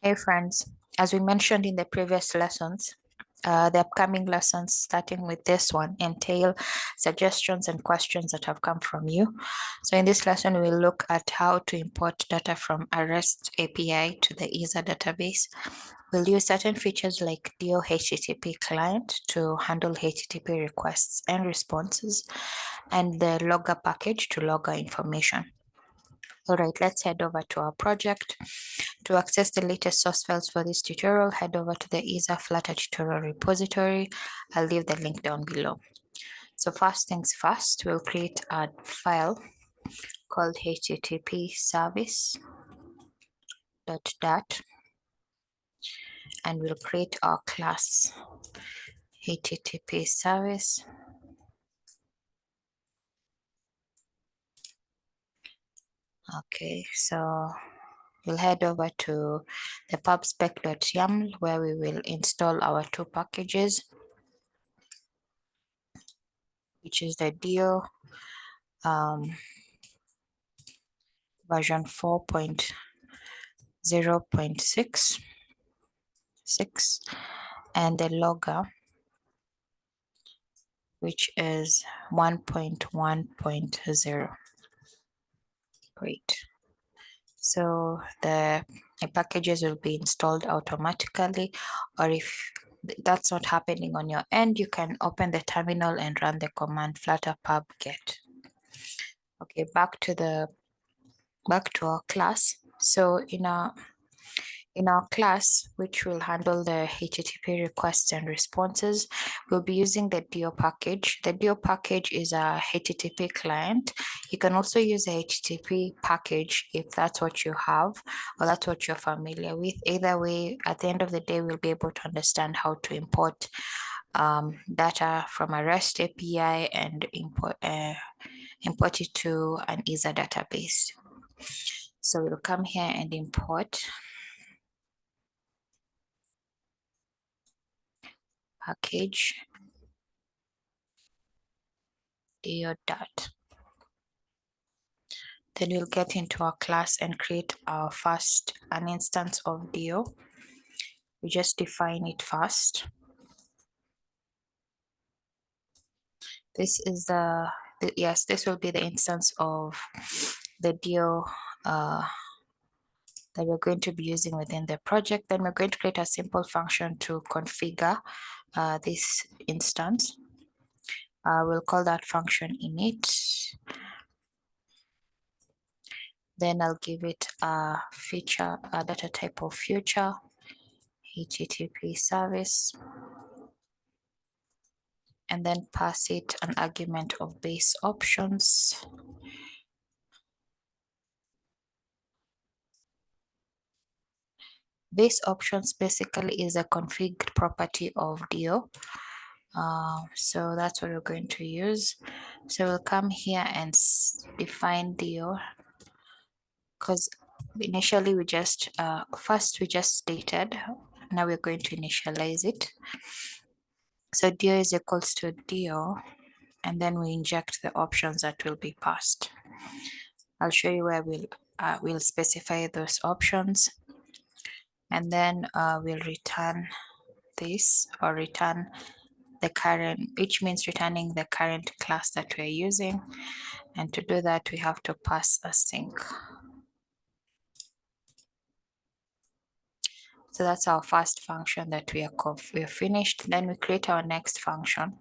Hey friends, as we mentioned in the previous lessons, the upcoming lessons starting with this one entail suggestions and questions that have come from you. So in this lesson, we'll look at how to import data from a REST API to the Isar database. We'll use certain features like DO HTTP client to handle HTTP requests and responses, and the logger package to log our information. All right, let's head over to our project. To access the latest source files for this tutorial, head over to the Isar Flutter tutorial repository. I'll leave the link down below. So first things first, we'll create a file called http service.dat, and we'll create our class http service. Okay, so we'll head over to the pubspec.yaml where we will install our two packages, which is the DO version 4.0.6 and the logger, which is 1.1.0. Great. So the packages will be installed automatically, or if that's not happening on your end, you can open the terminal and run the command flutter pub get. Okay, back to our class. So in our class, which will handle the HTTP requests and responses, we'll be using the DO package. The DO package is a HTTP client. You can also use a HTTP package if that's what you have or that's what you're familiar with. Either way, at the end of the day, we'll be able to understand how to import data from a REST API and import it to an Isar database. So we'll come here and import package DO.dat. Then we'll get into our class and create an instance of DO. We just define it first. This is this will be the instance of the DO that we're going to be using within the project. Then we're going to create a simple function to configure this instance. We'll call that function init. Then I'll give it a data type of future, HTTP service, and then pass it an argument of base options. Base options basically is a configured property of DO. So that's what we're going to use. So we'll come here and define DO, because initially we just first we just stated, now we're going to initialize it. So DO is equals to DO, and then we inject the options that will be passed. I'll show you where we'll specify those options, and then we'll return this, or return the current, which means returning the current class that we're using. And to do that, we have to pass a sync. So that's our first function that we're finished. Then we create our next function,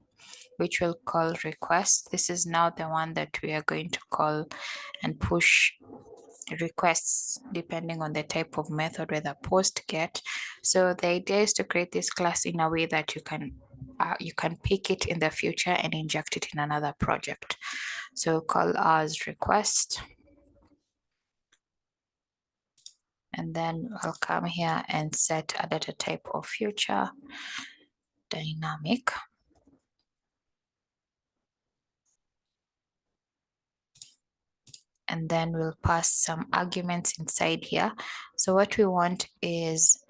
which we'll call request. This is now the one that we are going to call and push requests depending on the type of method, whether post, get. So the idea is to create this class in a way that you can pick it in the future and inject it in another project. So we'll call ours request, and then I'll come here and set a data type of future dynamic. And then we'll pass some arguments inside here. So what we want is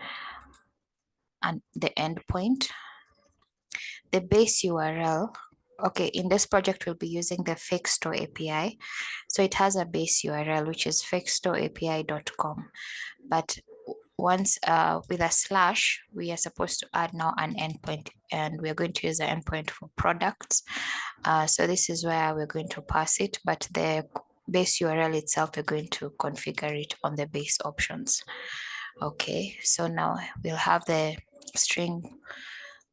the endpoint, the base URL. Okay, in this project, we'll be using the Fixstore API. So it has a base URL, which is fixstoreapi.com. But once with a slash, we are supposed to add now an endpoint, and we're going to use the endpoint for products. So this is where we're going to pass it, but the base URL itself, we're going to configure it on the base options. Okay, so now we'll have the string,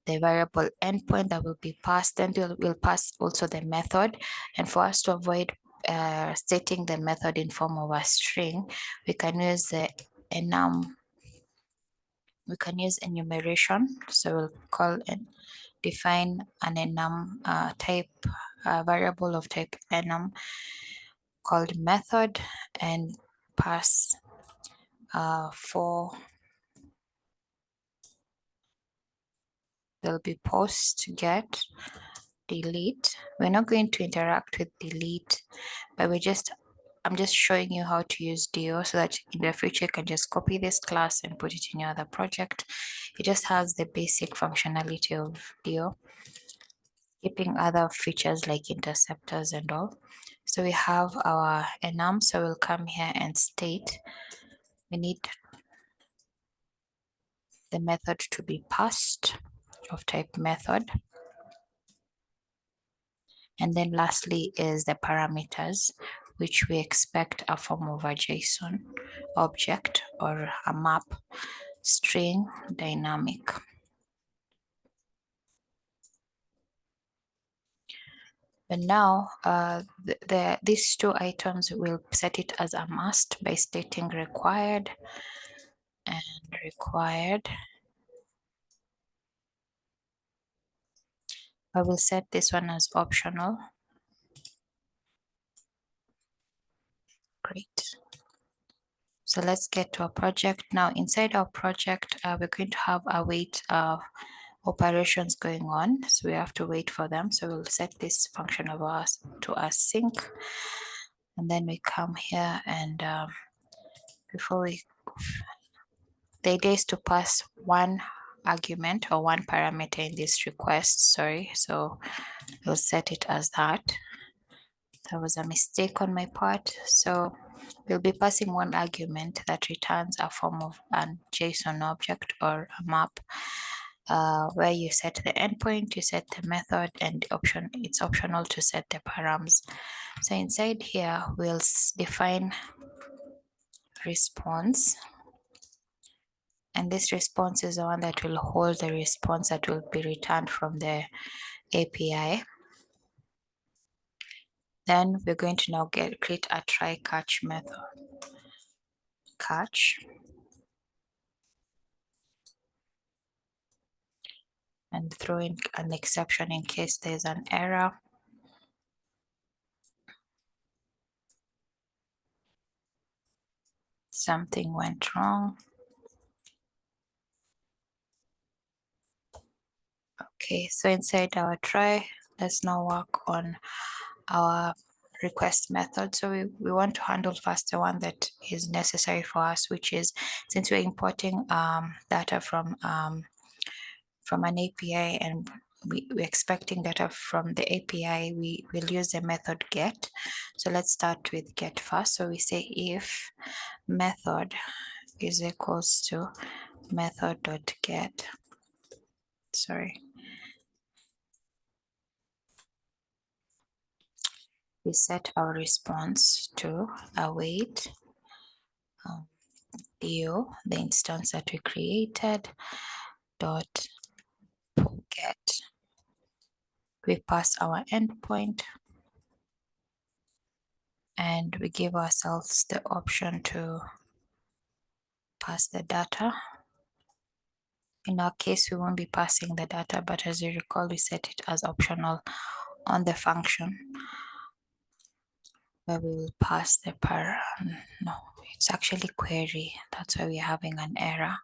the variable endpoint that will be passed, then we'll pass also the method. And for us to avoid stating the method in form of a string, we can use the enum. We can use enumeration. So we'll call and define an enum type, variable of type enum called method, and pass for, there'll be post, get, delete. We're not going to interact with delete, but I'm just showing you how to use DO so that in the future you can just copy this class and put it in your other project. It just has the basic functionality of DO, keeping other features like interceptors and all. So we have our enum, so we'll come here and state we need the method to be passed of type method. And then lastly is the parameters, which we expect a form of a JSON object or a map, string, dynamic. But now these two items will set it as a must by stating required and required. I will set this one as optional. Great. So let's get to our project. Now inside our project, we're going to have a wait operations going on. So we have to wait for them. So we'll set this function of ours to async. And then we come here and the idea is to pass one argument or one parameter in this request, sorry. So we'll set it as that. That was a mistake on my part. So we'll be passing one argument that returns a form of a JSON object or a map, where you set the endpoint, you set the method, and it's optional to set the params. So inside here, we'll define response. And this response is the one that will hold the response that will be returned from the API. Then we're going to now create a try catch method. Catch. And throw in an exception in case there's an error. Something went wrong. Okay, so inside our try, let's now work on our request method. So we want to handle first the one that is necessary for us, which is, since we're importing data from an API and we're expecting data from the API, we will use the method get. So let's start with get first. So we say if method is equals to method.get. Sorry. We set our response to await DO, the instance that we created, dot get. We pass our endpoint and we give ourselves the option to pass the data. In our case, we won't be passing the data, but as you recall, we set it as optional on the function where we will pass the no, it's actually query. That's why we're having an error.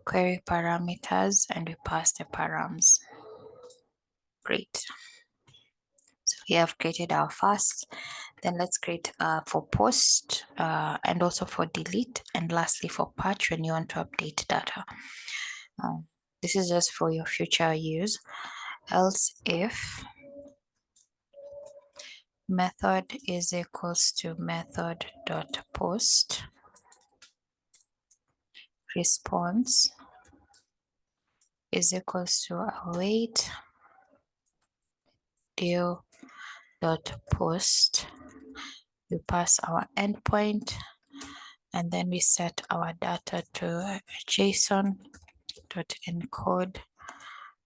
Query parameters, and we pass the params. Great. So we have created our first. Then let's create for post and also for delete, and lastly for patch when you want to update data. This is just for your future use. Else if method is equals to method.post, response is equals to await due dot post. We pass our endpoint, and then we set our data to JSON dot encode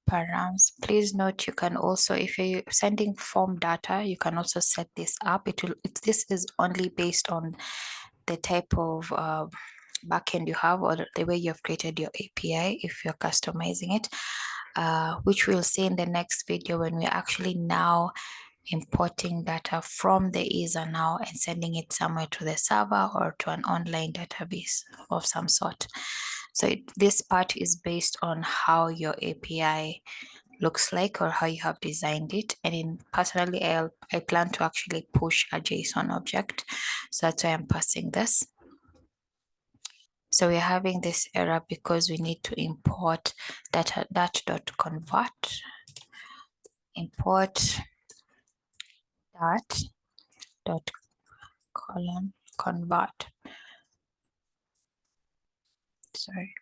params. Please note, you can also, if you're sending form data, you can also set this up. This is only based on the type of backend you have, or the way you've created your API, if you're customizing it, which we'll see in the next video when we're actually now importing data from the Isar now and sending it somewhere to the server or to an online database of some sort. So this part is based on how your API looks like or how you have designed it. And personally, I plan to actually push a JSON object. So that's why I'm passing this. So we're having this error because we need to import that.convert, import that.convert. Sorry.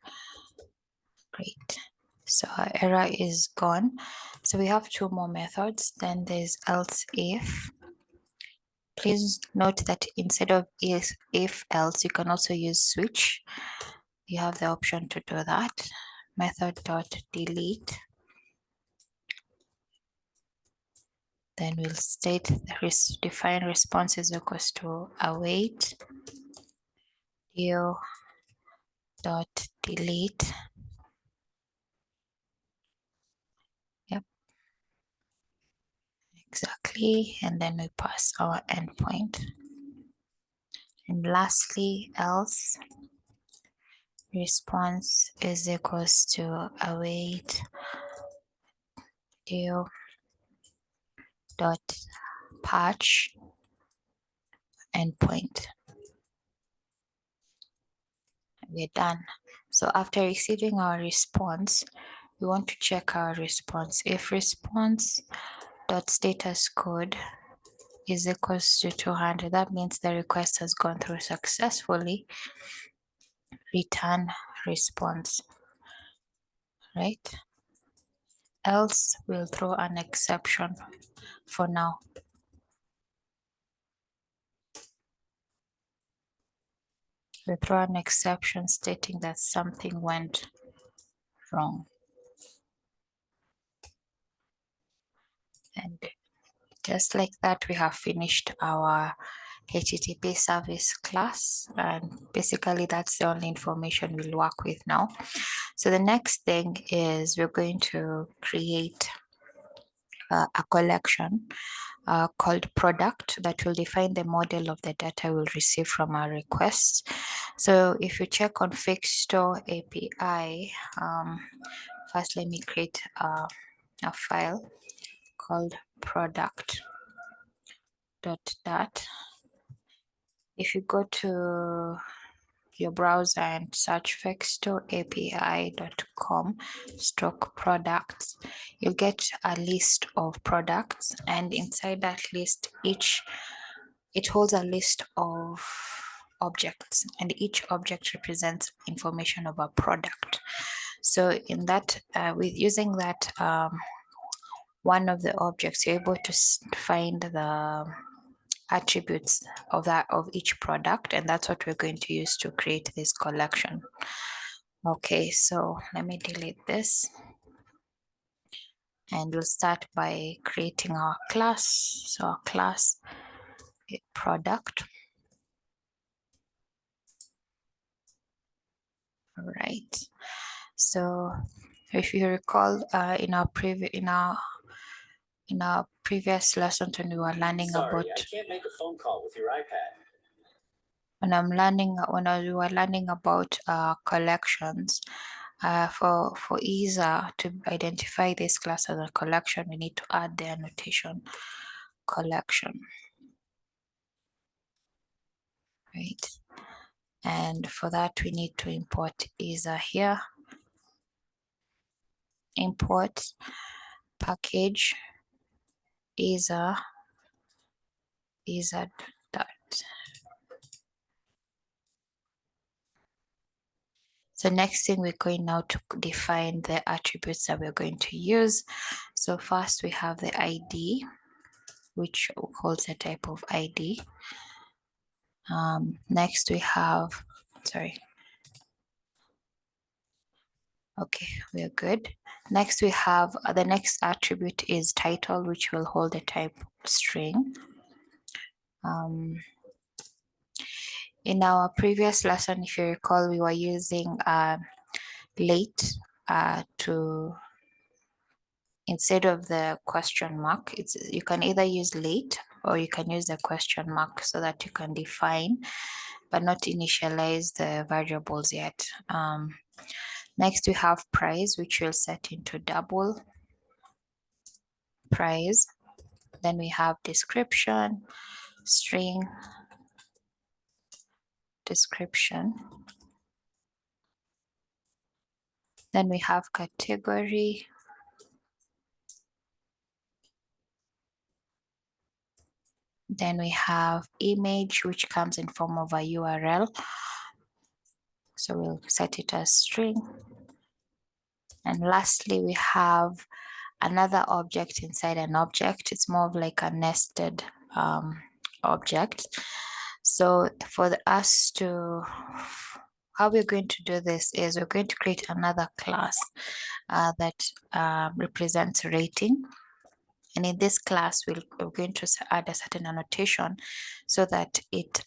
Great. So our error is gone. So we have two more methods. Then there's else if. Please note that instead of if else, you can also use switch. You have the option to do that. Method.delete. Then we'll state the define response is equals to await due dot delete. Yep, exactly. And then we pass our endpoint. And lastly, else response is equals to await due dot patch endpoint. We're done. So after receiving our response, we want to check our response. If response dot status code is equals to 200, that means the request has gone through successfully. Return response, right? Else we'll throw an exception for now. We throw an exception stating that something went wrong. And just like that, we have finished our HTTP service class, and basically that's the only information we'll work with now. So the next thing is we're going to create a collection called product that will define the model of the data we'll receive from our requests. So if you check on Fixstore API, first let me create a file called product.dat. If you go to your browser and search fixstoreapi.com/products, you'll get a list of products, and inside that list, it holds a list of objects, and each object represents information of a product. So in that, with using that, one of the objects, you're able to find the attributes of each product, and that's what we're going to use to create this collection. Okay, so let me delete this, and we'll start by creating our class. So our class product. All right. So if you recall, in our previous lesson when we were learning about. I can't make a phone call with your iPad. When we were learning about collections, for Isar to identify this class as a collection, we need to add the annotation collection, right? And for that, we need to import Isar here. Import package Isar dot. So next thing, we're going now to define the attributes that we're going to use. So first we have the ID, which holds a type of ID. Next we have, sorry. Okay, we are good. Next we have the next attribute is title, which will hold a type string. In our previous lesson, if you recall, we were using late to, instead of the question mark, you can either use late or you can use the question mark so that you can define but not initialize the variables yet. Next we have price, which we'll set into double price. Then we have description, string, description. Then we have category. Then we have image, which comes in form of a URL. So we'll set it as string. And lastly, we have another object inside an object. It's more of like a nested object. So for us to, how we're going to do this is we're going to create another class that represents rating. And in this class, we're going to add a certain annotation so that it,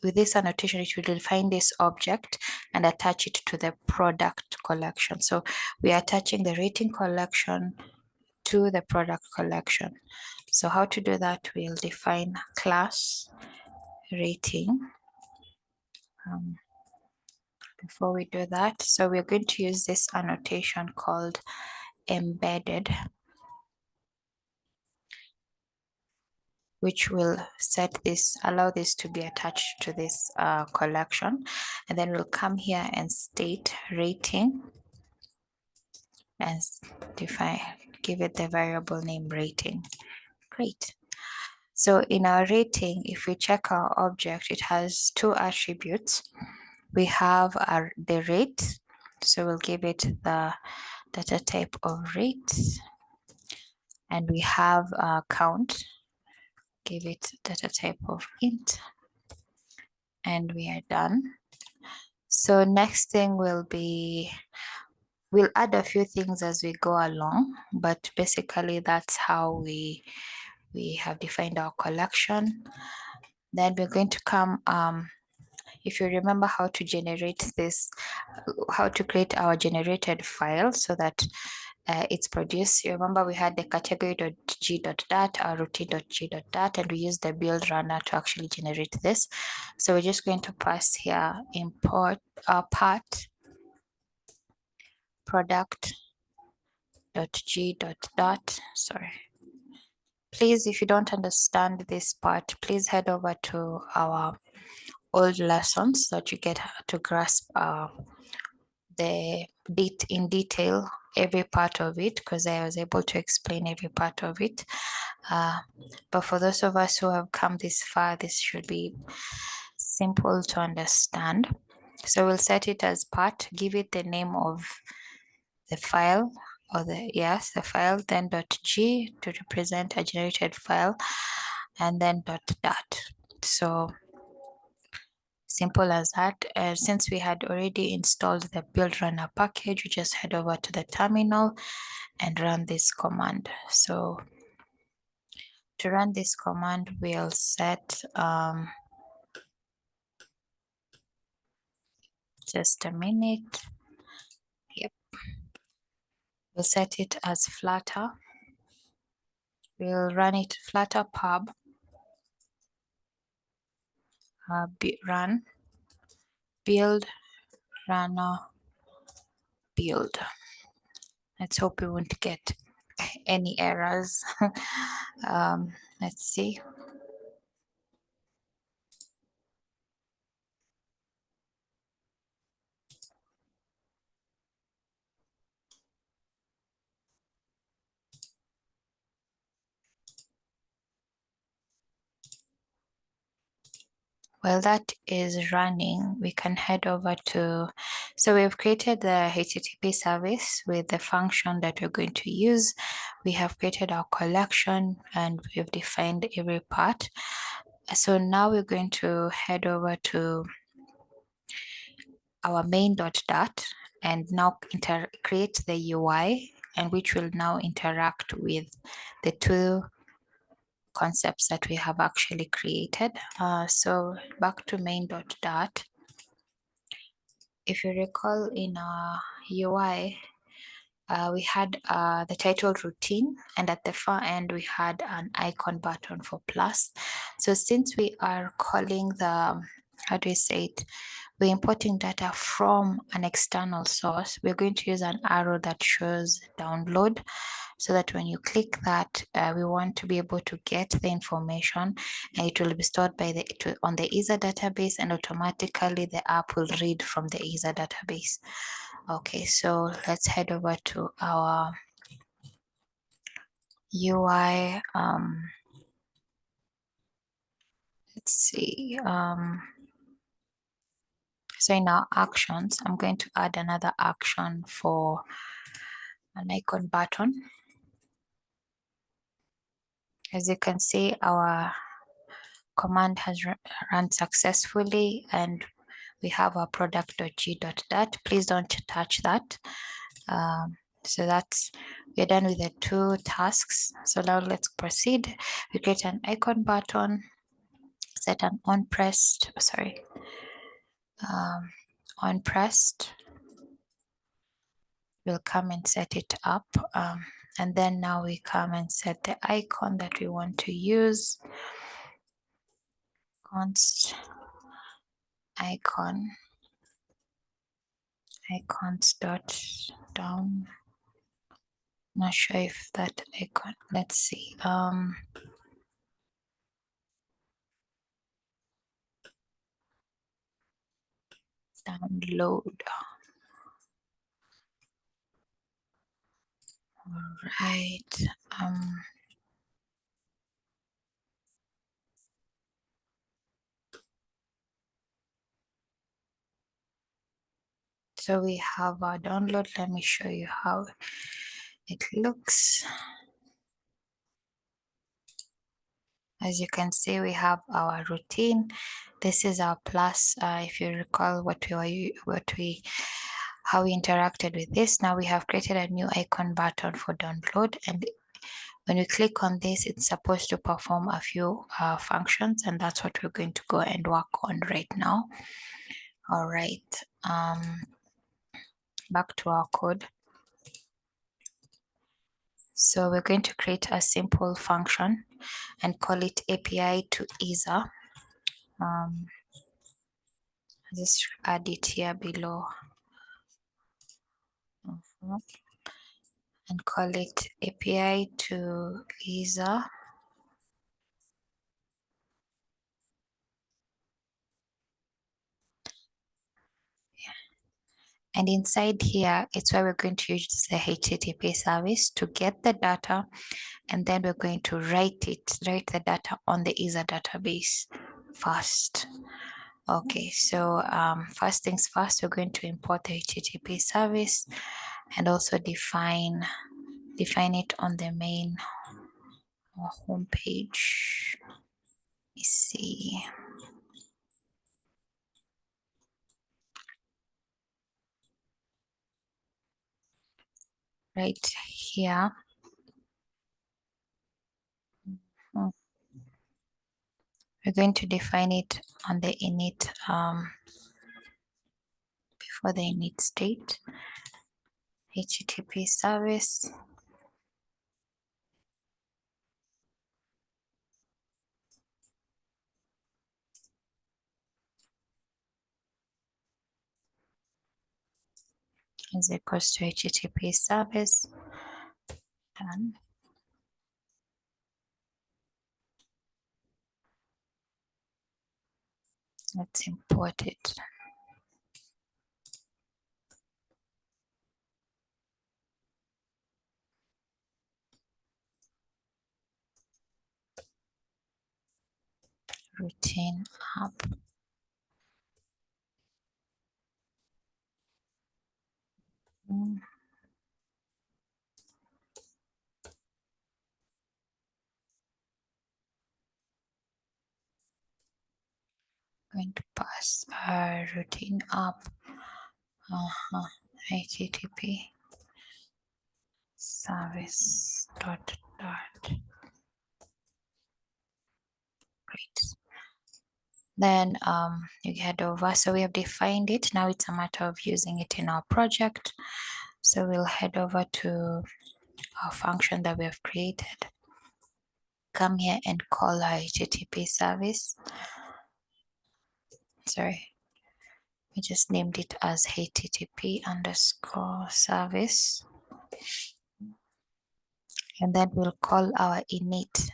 with this annotation, it will define this object and attach it to the product collection. So we are attaching the rating collection to the product collection. So how to do that? We'll define class rating. Before we do that, so we're going to use this annotation called embedded, which will set this, allow this to be attached to this collection. And then we'll come here and state rating and define, give it the variable name rating. Great. So in our rating, if we check our object, it has two attributes. We have the rate, so we'll give it the data type of rate, and we have a count, give it data type of int, and we are done. So next thing will be, we'll add a few things as we go along, but basically that's how we have defined our collection. Then we're going to come, if you remember how to generate this, how to create our generated file so that it's produced. You remember we had the category.g.dat, our routine.g.dat, and we used the build runner to actually generate this. So we're just going to pass here import our part product.g.dat. Sorry. Please, if you don't understand this part, please head over to our old lessons so that you get to grasp the bit in detail, every part of it, because I was able to explain every part of it. But for those of us who have come this far, this should be simple to understand. So we'll set it as part, give it the name of the file, or the file, then .g to represent a generated file, and then .dat. So simple as that. Since we had already installed the build runner package, we just head over to the terminal and run this command. So to run this command, we'll set just a minute. Yep. We'll set it as Flutter. We'll run it Flutter pub run build runner build. Let's hope we won't get any errors. Let's see. While that is running, we can head over to, so we've created the HTTP service with the function that we're going to use. We have created our collection and we've defined every part. So now we're going to head over to our main.dat and now create the UI, and which will now interact with the two concepts that we have actually created. So back to main.dat. If you recall, in our UI, we had the title routine, and at the far end, we had an icon button for plus. So since we are calling the, how do you say it? We're importing data from an external source. We're going to use an arrow that shows download, so that when you click that, we want to be able to get the information, and it will be stored on the Isar database, and automatically the app will read from the Isar database. Okay, so let's head over to our UI. Let's see. So in our actions, I'm going to add another action for an icon button. As you can see, our command has run successfully, and we have our product.g.dat. Please don't touch that. So we're done with the two tasks. So now let's proceed. We create an icon button, set an on-pressed, on-pressed. We'll come and set it up. And then now we come and set the icon that we want to use. Const icon, icons dot down. Not sure if that icon, let's see. Download. All right. So we have our download. Let me show you how it looks. As you can see, we have our routine. This is our plus. If you recall how we interacted with this, now we have created a new icon button for download, and when we click on this, it's supposed to perform a few functions, and that's what we're going to go and work on right now. All right, back to our code. So we're going to create a simple function and call it API to Isar. Just add it here below. And call it API to Isar. And inside here, it's where we're going to use the HTTP service to get the data, and then we're going to write the data on the Isar database first. Okay, so first things first, we're going to import the HTTP service and also define it on the main home page. Let me see. Right here. We're going to define it on the init, before the init state. HTTP service. Is equals to HTTP service. Done. Let's import it. Routine app. going to pass our routine up. HTTP service dot. Great. Then you head over. So we have defined it. Now it's a matter of using it in our project. So we'll head over to our function that we have created. Come here and call our HTTP service. Sorry, we just named it as HTTP underscore service. And then we'll call our init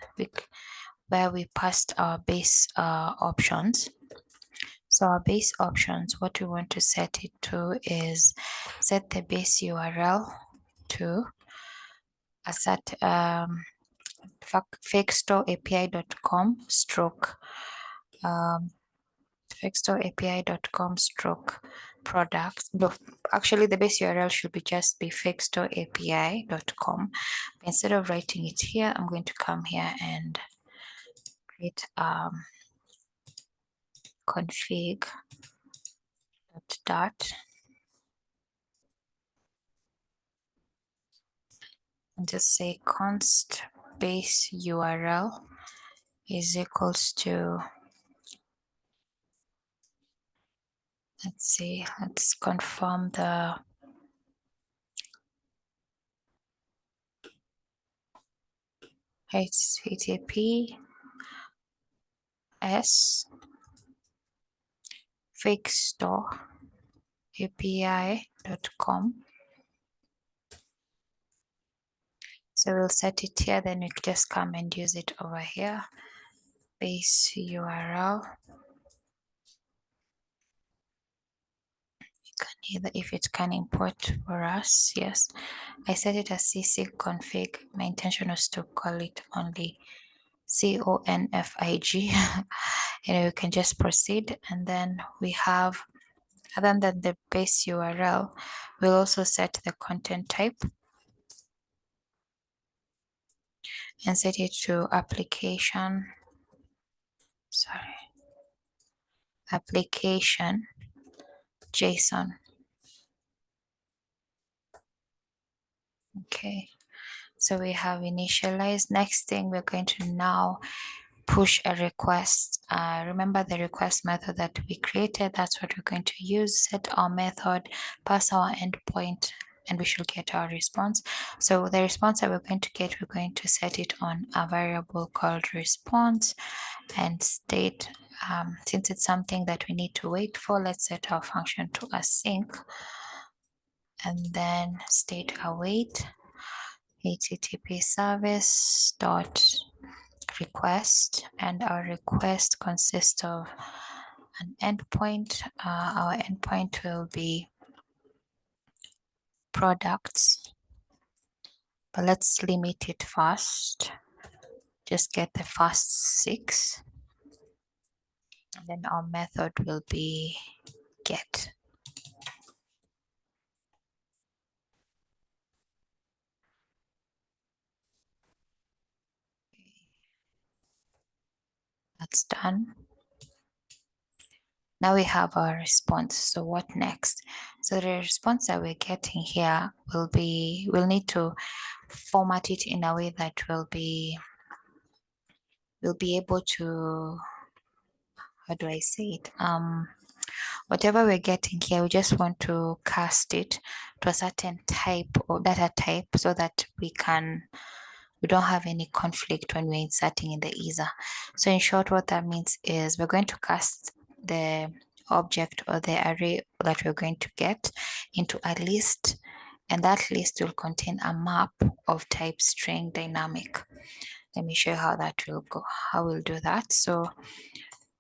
where we passed our base options. So our base options, what we want to set it to is set the base URL to a set fakestoreapi.com stroke fakestoreapi.com stroke products. No, actually the base URL should be just be fakestoreapi.com. Instead of writing it here, I'm going to come here and create config dot and just say const base URL is equals to, let's see, let's confirm the HTTPS fakestoreapi.com. So we'll set it here, then we just come and use it over here. Base URL. You can either, if it can import for us, yes. I set it as cc config. My intention was to call it only config. And we can just proceed, and then we have, other than the base URL, we'll also set the content type and set it to application JSON. Okay, so we have initialized. Next thing, we're going to now push a request. Remember the request method that we created, that's what we're going to use. Set our method, pass our endpoint, and we should get our response. So the response that we're going to get, we're going to set it on a variable called response and state, since it's something that we need to wait for, let's set our function to async and then state await HTTP service dot request, and our request consists of an endpoint. Our endpoint will be products, but let's limit it first. Just get the first 6, and then our method will be get. That's done. Now we have our response. So what next? So the response that we're getting here will be, we'll need to format it in a way that we'll be able to, how do I say it? Whatever we're getting here, we just want to cast it to a certain type or data type so that we don't have any conflict when we're inserting in the Isar. So in short, what that means is we're going to cast the object or the array that we're going to get into a list, and that list will contain a map of type string dynamic. Let me show you how that will go, how we'll do that. So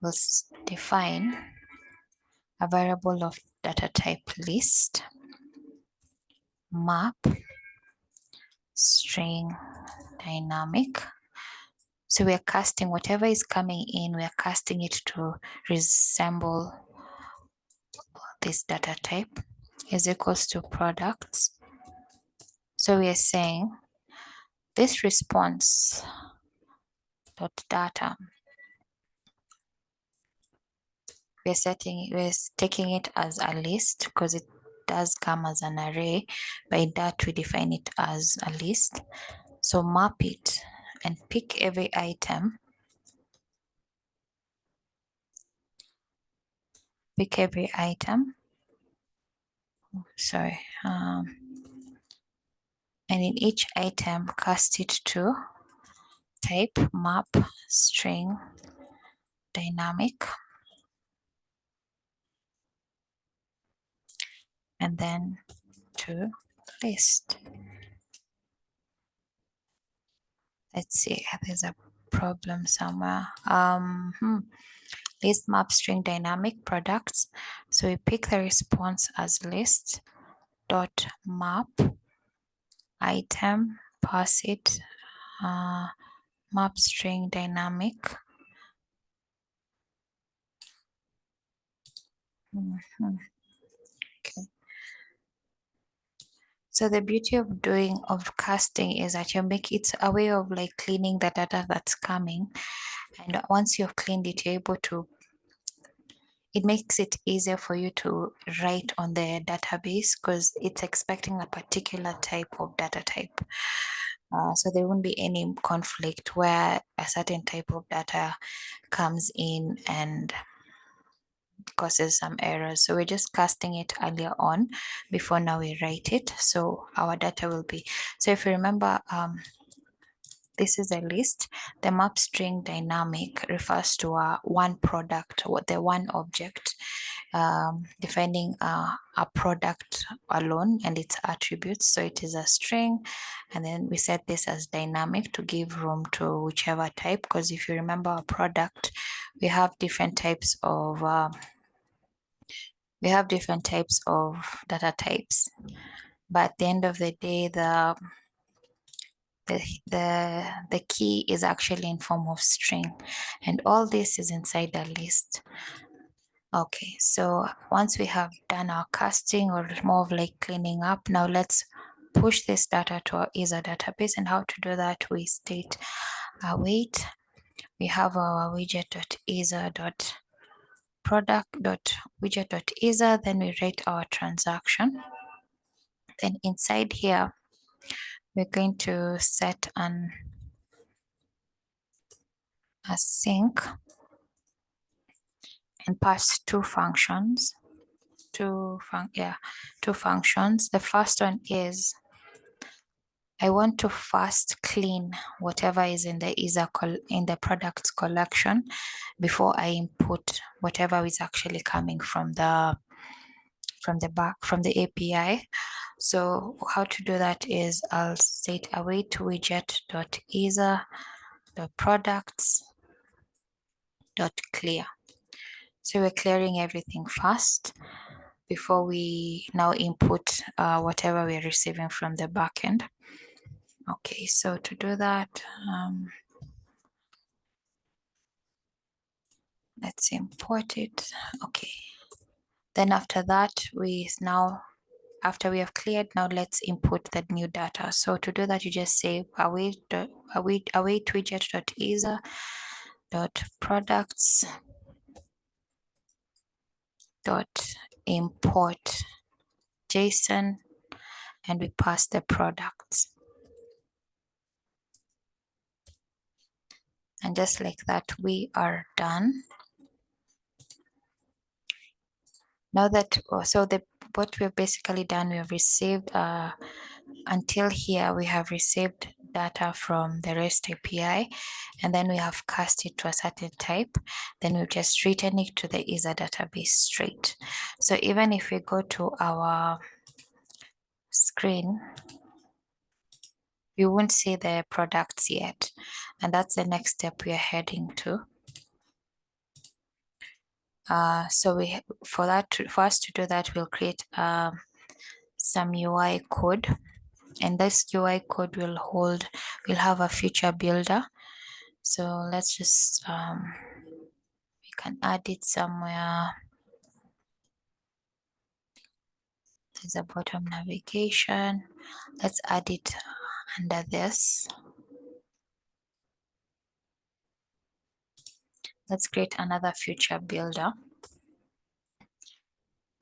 we'll define a variable of data type list map string dynamic. So we are casting whatever is coming in, we are casting it to resemble this data type is equals to products. So we are saying this response dot data we're taking it as a list because it does come as an array. By that, we define it as a list. So map it and pick every item. Pick every item. Sorry. And in each item, cast it to type map string dynamic. And then to list. Let's see, there's a problem somewhere. List map string dynamic products. So we pick the response as list dot map item, pass it map string dynamic. Okay. So the beauty of casting is that it's a way of like cleaning the data that's coming. And once you've cleaned it, you're able to, it makes it easier for you to write on the database because it's expecting a particular type of data type. So there won't be any conflict where a certain type of data comes in and causes some errors. So we're just casting it earlier on before now we write it. So our data will be, so if you remember, this is a list. The map string dynamic refers to one product, or the one object, defining a product alone and its attributes. So it is a string, and then we set this as dynamic to give room to whichever type, because if you remember our product, we have different types of data types, but at the end of the day, the key is actually in form of string, and all this is inside the list. Okay, so once we have done our casting, or more of like cleaning up, now let's push this data to our Isar database. And how to do that, we state await. We have our widget.isar.product.widget.isar, then we write our transaction. Then inside here, we're going to set a sync and pass two functions. Two functions. The first one is I want to first clean whatever is in the in the products collection before I input whatever is actually coming from the API. So how to do that is I'll state await widget.isar.products.clear. So we're clearing everything first before we now input whatever we're receiving from the backend. Okay, so to do that, let's import it. Okay. Then after that, after we have cleared, now let's input the new data. So to do that, you just say await widget.isar.products.import JSON, and we pass the products. And just like that, we are done. Now that, what we've basically done, we have received, until here, we have received data from the REST API, and then we have cast it to a certain type. Then we've just written it to the Isar database straight. So even if we go to our screen, you won't see the products yet. And that's the next step we are heading to. So for us to do that, we'll create some UI code, and this UI code will have a feature builder. So let's just we can add it somewhere. There's a bottom navigation. Let's add it under this. Let's create another feature builder.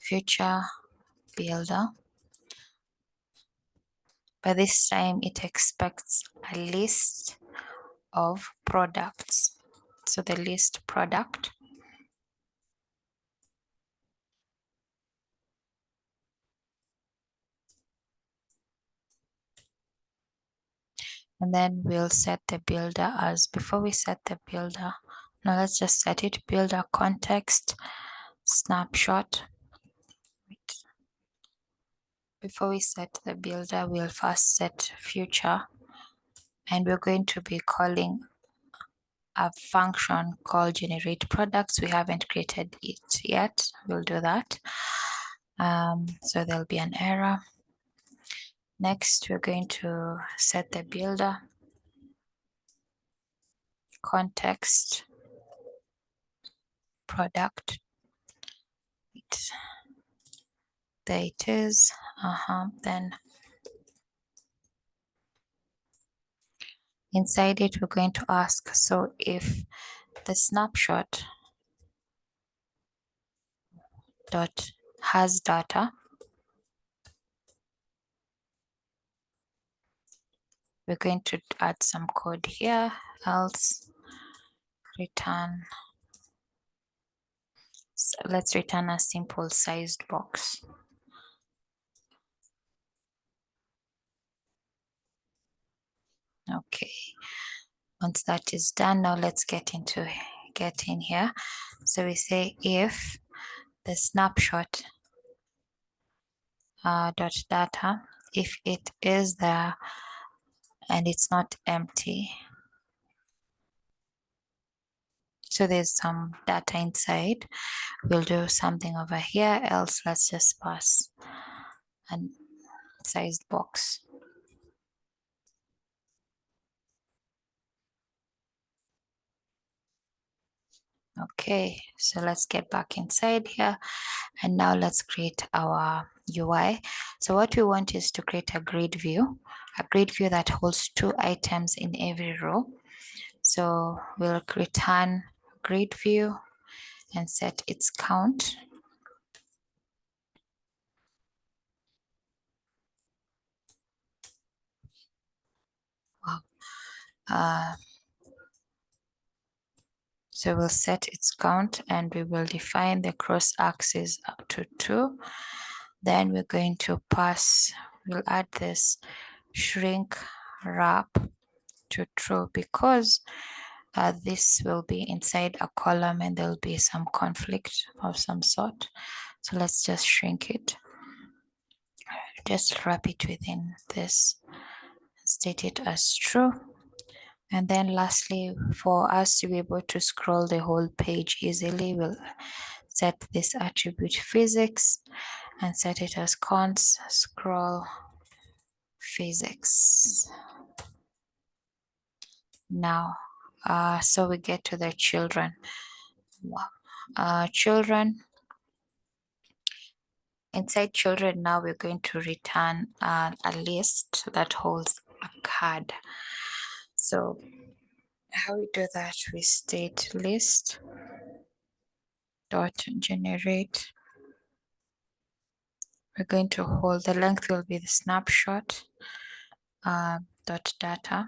future builder. But this time it expects a list of products. So the list product. And then we'll set the builder as, before we set the builder, now let's just set it, builder context, snapshot. Before we set the builder, we'll first set future, and we're going to be calling a function called generate products. We haven't created it yet. We'll do that. So there'll be an error. Next, we're going to set the builder context product. There it is. Then inside it, we're going to ask, so if the snapshot dot has data, we're going to add some code here, else return. So let's return a simple sized box. Okay, once that is done, now let's get in here. So we say if the snapshot dot data, if it is there and it's not empty, so there's some data inside, we'll do something over here, else let's just pass a sized box. Okay, so let's get back inside here, and now let's create our UI. So what we want is to create a grid view that holds 2 items in every row. So we'll return grid view and set its count. Wow. So we'll set its count, and we will define the cross axis up to 2. Then we're going to pass, we'll add this shrink wrap to true, because this will be inside a column and there'll be some conflict of some sort. So let's just shrink it. Just wrap it within this, state it as true. And then lastly, for us to be able to scroll the whole page easily, we'll set this attribute physics and set it as const scroll physics. Now, so we get to the children. Children. Inside children, now we're going to return a list that holds a card. So how we do that, we state list dot generate. We're going to hold, the length will be the snapshot dot data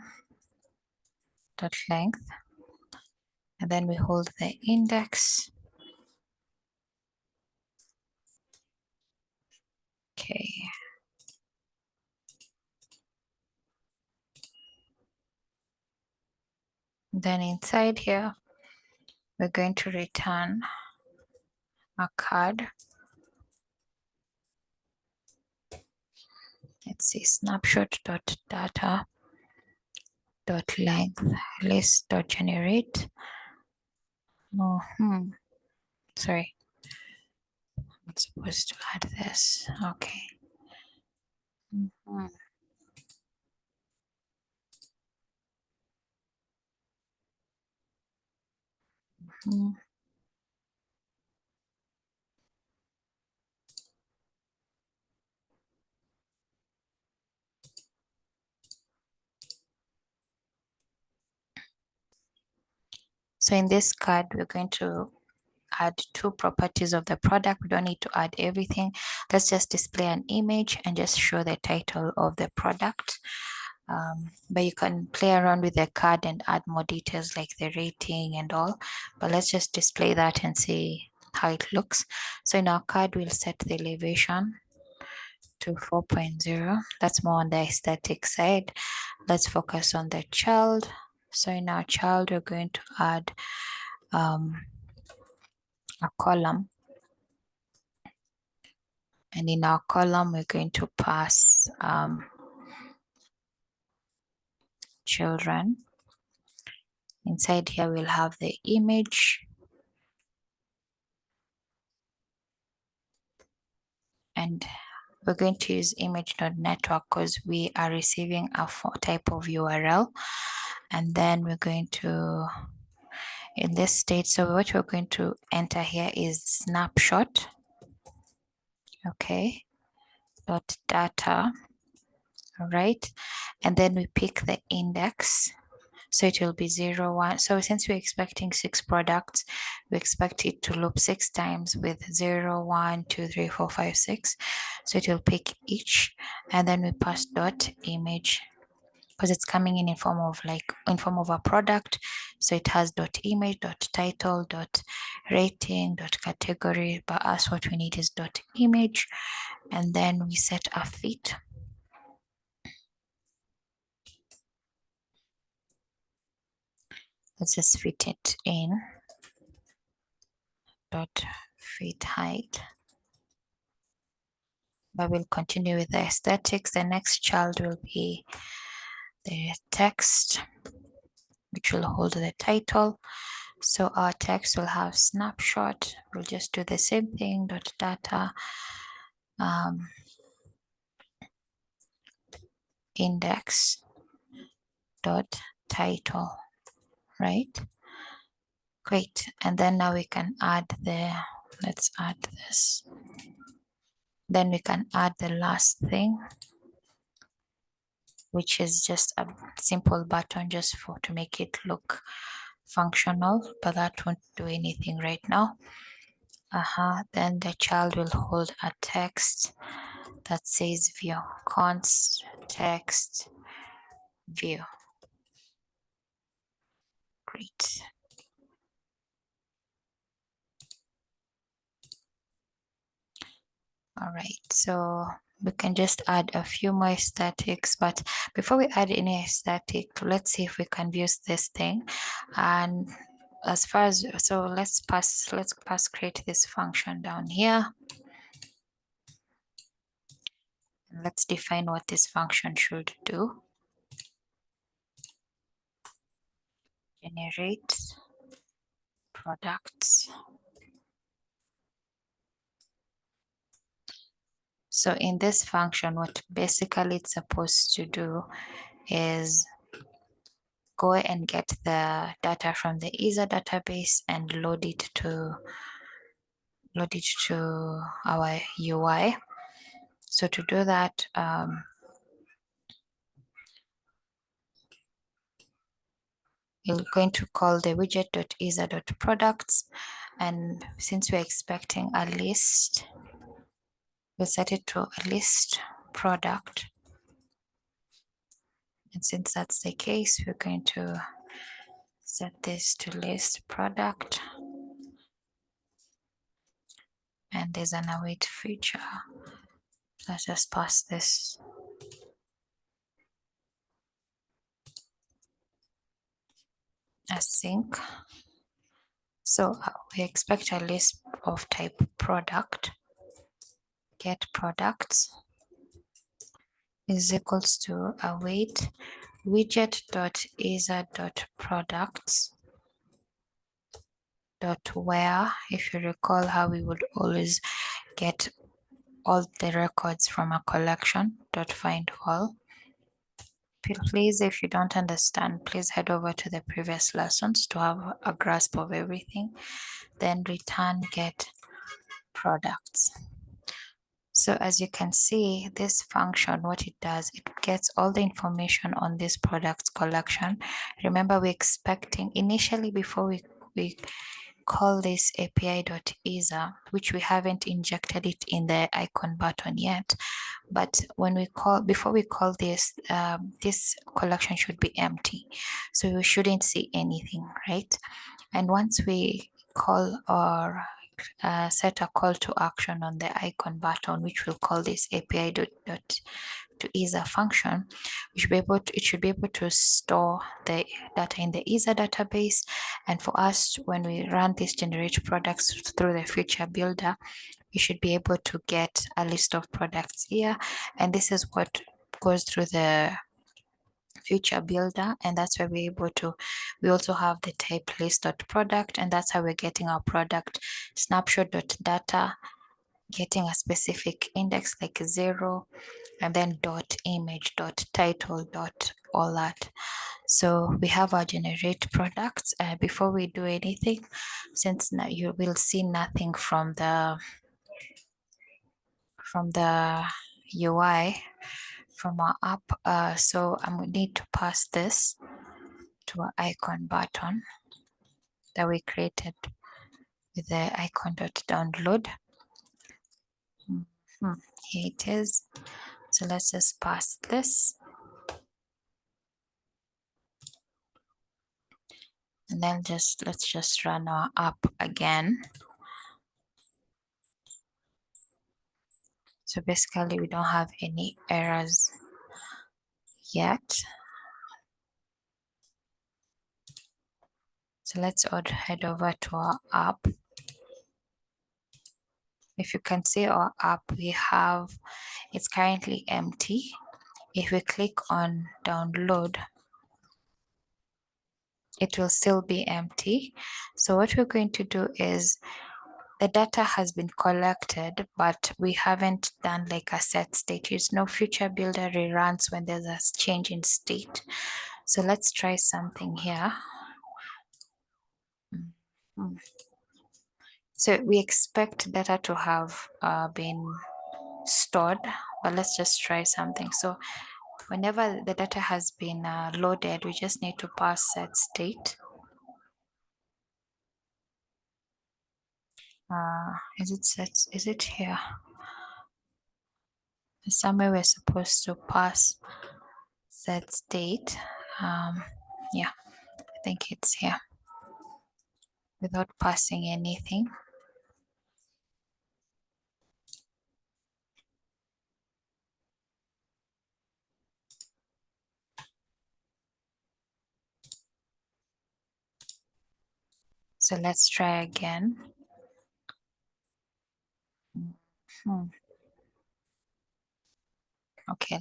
dot length, and then we hold the index. Okay. Then inside here, we're going to return a card. Let's see, snapshot dot data dot length list dot generate. Sorry, I'm supposed to add this. Okay. So in this card, we're going to add 2 properties of the product. We don't need to add everything. Let's just display an image and just show the title of the product. But you can play around with the card and add more details like the rating and all. But let's just display that and see how it looks. So in our card, we'll set the elevation to 4.0. That's more on the aesthetic side. Let's focus on the child. So in our child, we're going to add a column. And in our column, we're going to pass children. Inside here, we'll have the image. And we're going to use image.network because we are receiving a type of URL. And then we're going to, in this state, so what we're going to enter here is snapshot. Okay, dot data. All right. And then we pick the index. So it will be 0, 1. So since we're expecting 6 products, we expect it to loop 6 times with 0, 1, 2, 3, 4, 5, 6. So it will pick each, and then we pass dot image because it's coming in form of a product. So it has dot image, dot title, dot rating, dot category. But us, what we need is dot image, and then we set a fit. Let's just fit it in. Dot fit height. But we'll continue with the aesthetics. The next child will be the text, which will hold the title. So our text will have snapshot. We'll just do the same thing. Dot data. Index. Dot title. Right? Great. And then now we can add let's add this. Then we can add the last thing, which is just a simple button just to make it look functional, but that won't do anything right now. Then the child will hold a text that says view, const text view. Great. All right, so we can just add a few more aesthetics, but before we add any aesthetic, let's see if we can use this thing. And as far as, so let's create this function down here. Let's define what this function should do. Generate products. So in this function, what basically it's supposed to do is go and get the data from the Isar database and load it to our UI. So to do that, you're going to call the widget.isar.products, and since we're expecting a list, we'll set it to a list product. And since that's the case, we're going to set this to list product. And there's an await feature. Let's just pass this. Async. So we expect a list of type product. Get products is equals to await widget.isar.products dot where, if you recall how we would always get all the records from a collection, dot find all. Please, if you don't understand, please head over to the previous lessons to have a grasp of everything. Then return get products. So as you can see, this function, what it does, it gets all the information on this products collection. Remember, we're expecting initially, before we call this api.isar, which we haven't injected it in the icon button yet. But when we call, before we call this, this collection should be empty. So we shouldn't see anything, right? And once we call or set a call to action on the icon button, which will call this api.isar function, it should be able to store the data in the Isar database. And for us, when we run this generate products through the future builder, you should be able to get a list of products here. And this is what goes through the future builder, and that's where we're able to, we also have the type list.product, and that's how we're getting our product snapshot.data, getting a specific index like 0, and then .image, .title, all that. So we have our generate products. Before we do anything, since now you will see nothing from the UI from our app, so I need to pass this to our icon button that we created with the icon.download. Here it is. So let's just pass this. And then let's just run our app again. So basically we don't have any errors yet. So let's head over to our app. If you can see our app, it's currently empty. If we click on download, it will still be empty. So what we're going to do is, the data has been collected, but we haven't done like a set state. There's no future builder reruns when there's a change in state. So let's try something here. So we expect data to have been stored, but let's just try something. So whenever the data has been loaded, we just need to pass set state. Is it here? Somewhere we're supposed to pass set state. Yeah, I think it's here, without passing anything. So let's try again. Okay,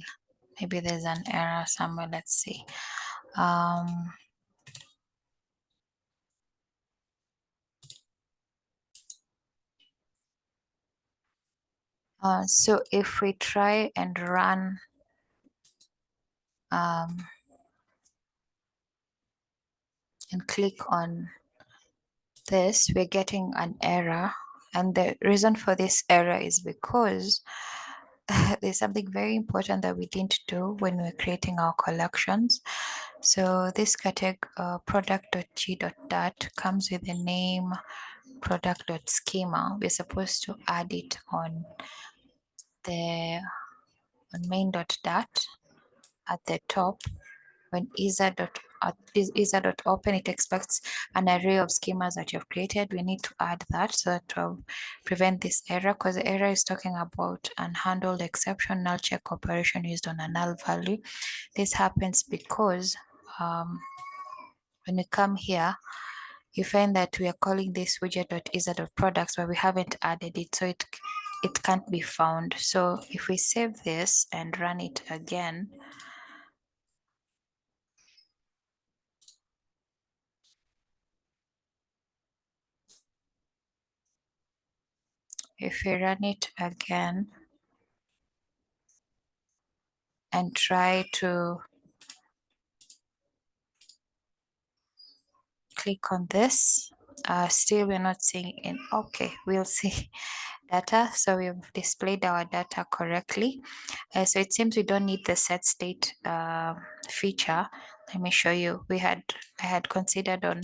maybe there's an error somewhere. Let's see. So if we try and run and click on this, we're getting an error. And the reason for this error is because there's something very important that we didn't do when we're creating our collections. So this category product.g.dat comes with the name product.schema. We're supposed to add it on main.dat at the top. When Isar.open, it expects an array of schemas that you've created. We need to add that so that to prevent this error, because the error is talking about unhandled exception null check operation used on a null value. This happens because when you come here, you find that we are calling this widget.isar.products, but we haven't added it, so it can't be found. So if we save this and run it again, if we run it again and try to click on this, still we're not seeing in. Okay, we'll see data. So we've displayed our data correctly. So it seems we don't need the set state feature. Let me show you. I had considered on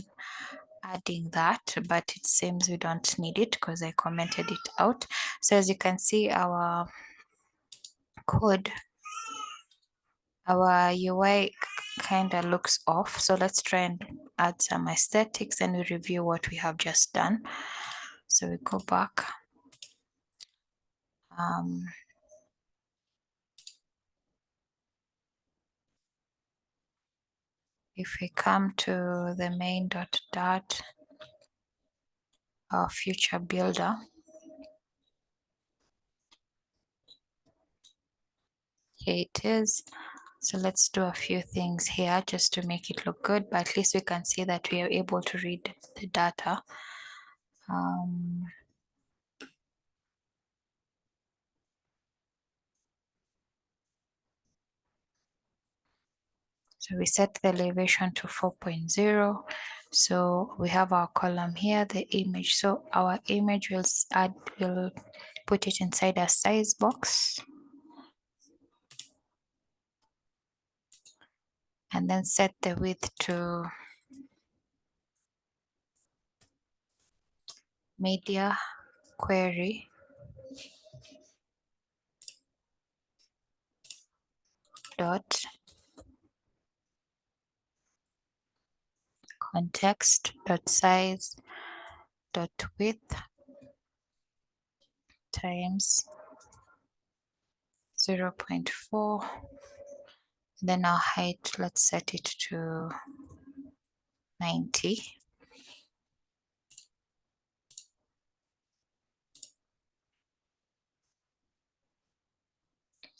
adding that, but it seems we don't need it because I commented it out. So as you can see, our code, our UI kind of looks off. So let's try and add some aesthetics and we review what we have just done. So we go back. If we come to the main.dart, our future builder, here it is. So let's do a few things here just to make it look good, but at least we can see that we are able to read the data. So we set the elevation to 4.0. So we have our column here, the image. So our image we'll put it inside a size box. And then set the width to media query dot context dot size dot width times 0.4. Then our height, let's set it to 90.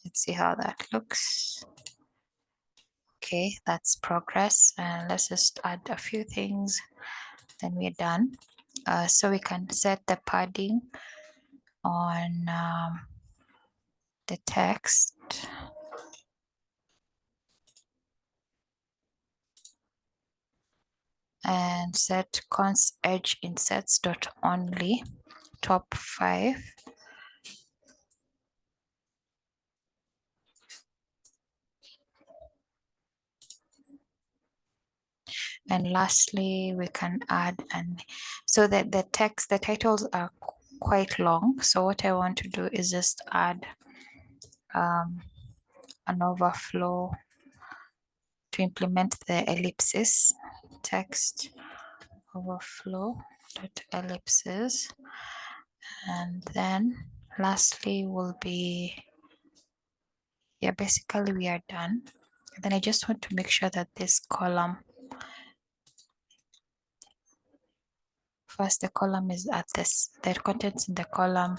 Let's see how that looks. Okay, that's progress. And let's just add a few things, then we're done. So we can set the padding on the text. And set const edge insets dot only top 5. And lastly, we can add so that the text, the titles are quite long. So what I want to do is just add an overflow to implement the ellipsis. Text overflow dot ellipsis. And then lastly will be, yeah, basically we are done. And then I just want to make sure that this column, first the column is at this, the contents in the column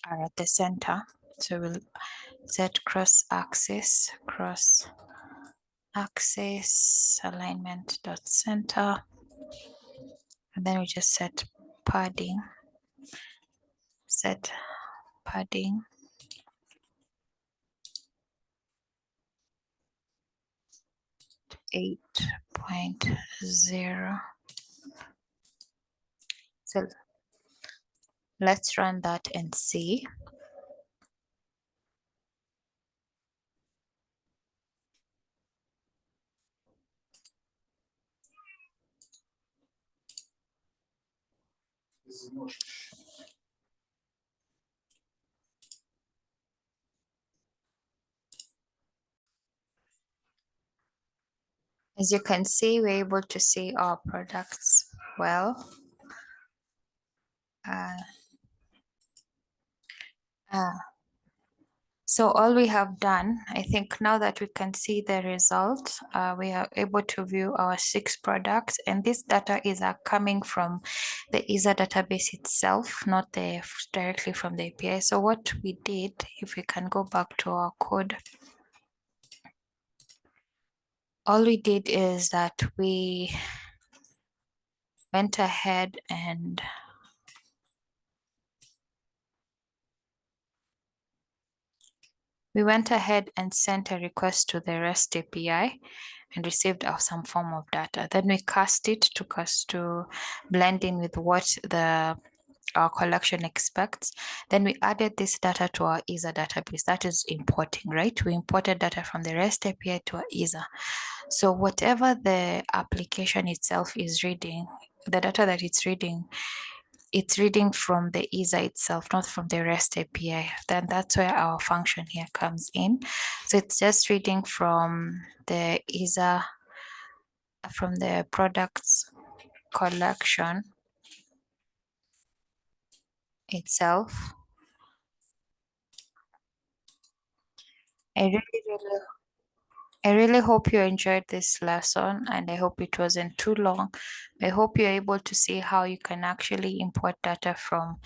are at the center. So we'll set cross axis alignment dot center, and then we just set padding, set padding 8.0. So let's run that and see. As you can see, we're able to see our products well. So all we have done, I think now that we can see the result, we are able to view our 6 products, and this data is coming from the Isar database itself, not directly from the API. So what we did, if we can go back to our code, all we did is that we went ahead and sent a request to the REST API and received some form of data. Then we cast it to blend in with what our collection expects. Then we added this data to our Isar database. That is importing, right? We imported data from the REST API to our Isar. So whatever the application itself is reading, the data that it's reading from the Isar itself, not from the REST API. Then that's where our function here comes in. So it's just reading from the Isar, from the products collection itself. I really, I really hope you enjoyed this lesson, and I hope it wasn't too long. I hope you're able to see how you can actually import data from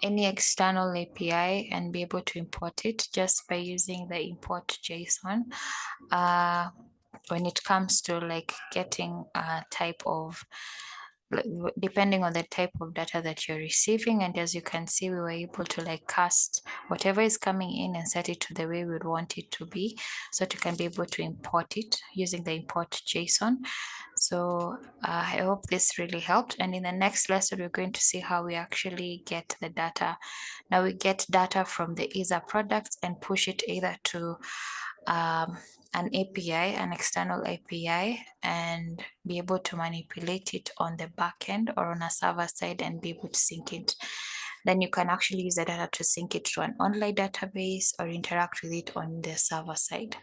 any external API and be able to import it just by using the import JSON. When it comes to like getting a type of, depending on the type of data that you're receiving, and as you can see, we were able to like cast whatever is coming in and set it to the way we would want it to be, so that you can be able to import it using the import JSON. So I hope this really helped, and in the next lesson we're going to see how we actually get the data. Now we get data from the Isar products and push it either to an API, an external API, and be able to manipulate it on the back end or on a server side and be able to sync it. Then you can actually use the data to sync it to an online database or interact with it on the server side.